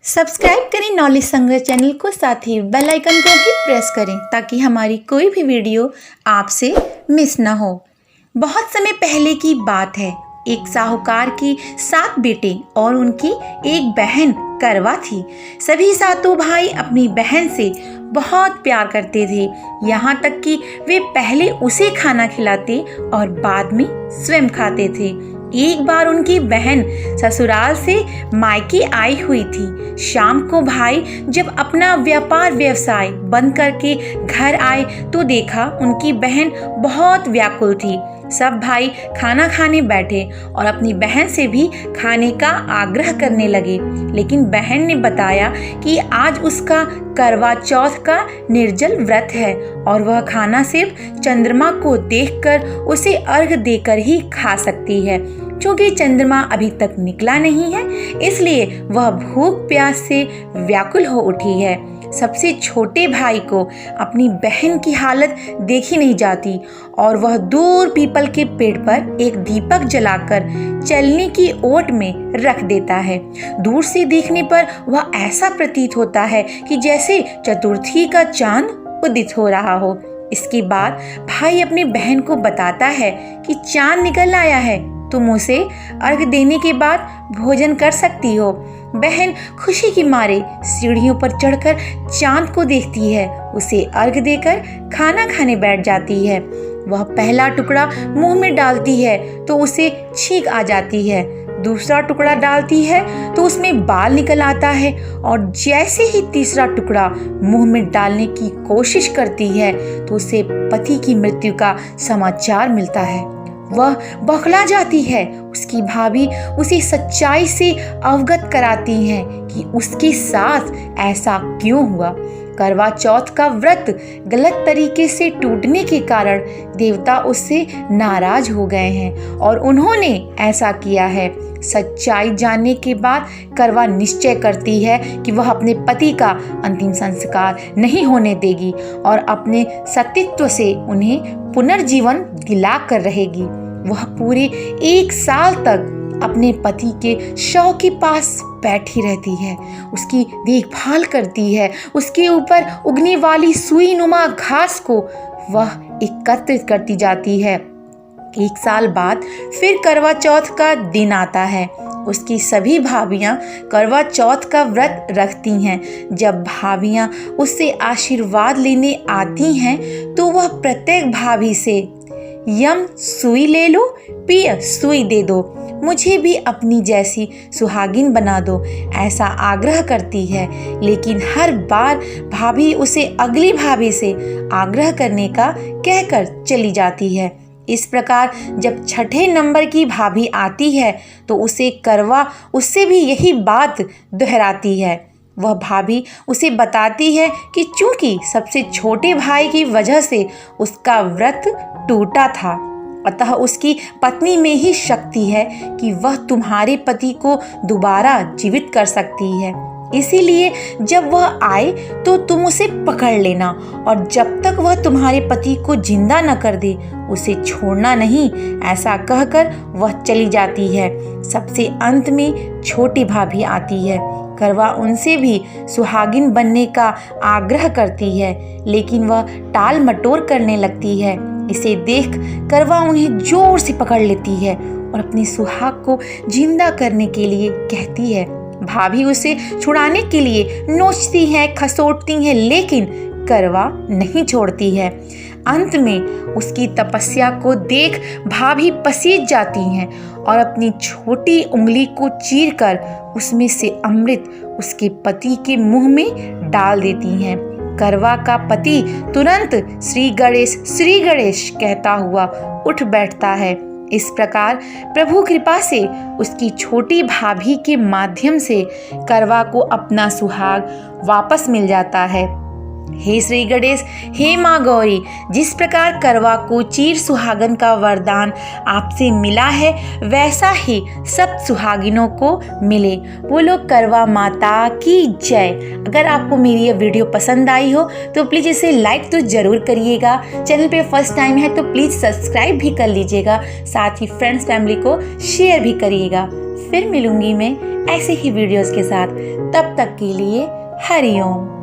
Subscribe करें knowledge संग्रह channel को, साथ ही बेल आइकन को भी प्रेस करें ताकि हमारी कोई भी वीडियो आपसे मिस ना हो। बहुत समय पहले की बात है। एक साहूकार के 7 बेटे और उनकी एक बहन करवा थी। सभी सातों भाई अपनी बहन से बहुत प्यार करते थे, यहाँ तक कि वे पहले उसे खाना खिलाते और बाद में स्वयं खाते थे। एक बार उनकी बहन ससुराल से मायके आई हुई थी। शाम को भाई जब अपना व्यापार व्यवसाय बंद करके घर आए तो देखा उनकी बहन बहुत व्याकुल थी। सब भाई खाना खाने बैठे और अपनी बहन से भी खाने का आग्रह करने लगे, लेकिन बहन ने बताया कि आज उसका करवा चौथ का निर्जल व्रत है और वह खाना सिर्फ चंद्रमा को देखकर उसे अर्घ देकर ही खा सकती है। क्योंकि चंद्रमा अभी तक निकला नहीं है, इसलिए वह भूख प्यास से व्याकुल हो उठी है। सबसे छोटे भाई को अपनी बहन की हालत देखी नहीं जाती और वह दूर पीपल के पेड़ पर एक दीपक जलाकर चलने की ओट में रख देता है। दूर से देखने पर वह ऐसा प्रतीत होता है कि जैसे चतुर्थी का चांद उदित हो रहा हो। इसके बाद भाई अपनी बहन को बताता है कि चांद निकल आया है, तुम उसे अर्घ देने के बाद भोजन कर सकती हो। बहन खुशी की मारे सीढ़ियों पर चढ़कर चांद को देखती है, उसे अर्घ देकर खाना खाने बैठ जाती है। वह पहला टुकड़ा मुंह में डालती है तो उसे छींक आ जाती है, दूसरा टुकड़ा डालती है तो उसमें बाल निकल आता है और जैसे ही तीसरा टुकड़ा मुंह में डालने की कोशिश करती है तो उसे पति की मृत्यु का समाचार मिलता है। वह बौखला जाती है। उसकी भाभी उसे सच्चाई से अवगत कराती हैं कि उसके साथ ऐसा क्यों हुआ। करवा चौथ का व्रत गलत तरीके से टूटने के कारण देवता उससे नाराज हो गए हैं और उन्होंने ऐसा किया है। सच्चाई जानने के बाद करवा निश्चय करती है कि वह अपने पति का अंतिम संस्कार नहीं होने देगी और अपने सतीत्व से उन्हें पुनर्जीवन दिलाकर रहेगी। वह पूरे 1 साल तक अपने पति के शव के पास बैठी रहती है, उसकी देखभाल करती है। उसके ऊपर उगने वाली सुई नुमा घास को वह एकत्रित करती जाती है। 1 साल बाद फिर करवा चौथ का दिन आता है। उसकी सभी भाभियां करवा चौथ का व्रत रखती हैं। जब भाभियां उससे आशीर्वाद लेने आती हैं तो वह प्रत्येक भाभी से यम सुई ले लो, पिय सुई दे दो, मुझे भी अपनी जैसी सुहागिन बना दो, ऐसा आग्रह करती है। लेकिन हर बार भाभी उसे अगली भाभी से आग्रह करने का कहकर चली जाती है। इस प्रकार जब छठे नंबर की भाभी आती है तो उसे करवा उससे भी यही बात दोहराती है। वह भाभी उसे बताती है कि चूंकि सबसे छोटे भाई की वजह से उसका व्रत टूटा था, अतः उसकी पत्नी में ही शक्ति है कि वह तुम्हारे पति को दोबारा जीवित कर सकती है। इसीलिए जब वह आए तो तुम उसे पकड़ लेना और जब तक वह तुम्हारे पति को जिंदा न कर दे उसे छोड़ना नहीं, ऐसा कहकर वह चली जाती है। सबसे अंत में छोटी भाभी आती है। करवा उनसे भी सुहागिन बनने का आग्रह करती है, लेकिन वह टाल मटोल करने लगती है। इसे देख करवा उन्हें जोर से पकड़ लेती है और अपने सुहाग को जिंदा करने के लिए कहती है। भाभी उसे छुड़ाने के लिए नोचती है, खसोटती है, लेकिन करवा नहीं छोड़ती है। अंत में उसकी तपस्या को देख भाभी पसीज जाती हैं और अपनी छोटी उंगली को चीरकर उसमें से अमृत उसके पति के मुंह में डाल देती हैं। करवा का पति तुरंत श्री गणेश कहता हुआ उठ बैठता है। इस प्रकार प्रभु कृपा से उसकी छोटी भाभी के माध्यम से करवा को अपना सुहाग वापस मिल जाता है। हे श्री गणेश, हे माँ गौरी, जिस प्रकार करवा को चीर सुहागन का वरदान आपसे मिला है, वैसा ही सब सुहागिनों को मिले। बोलो करवा माता की जय। अगर आपको मेरी ये वीडियो पसंद आई हो तो प्लीज़ इसे लाइक तो ज़रूर करिएगा। चैनल पे फर्स्ट टाइम है तो प्लीज़ सब्सक्राइब भी कर लीजिएगा। साथ ही फ्रेंड्स फैमिली को शेयर भी करिएगा। फिर मिलूंगी मैं ऐसे ही वीडियोज़ के साथ। तब तक के लिए हरि ओम।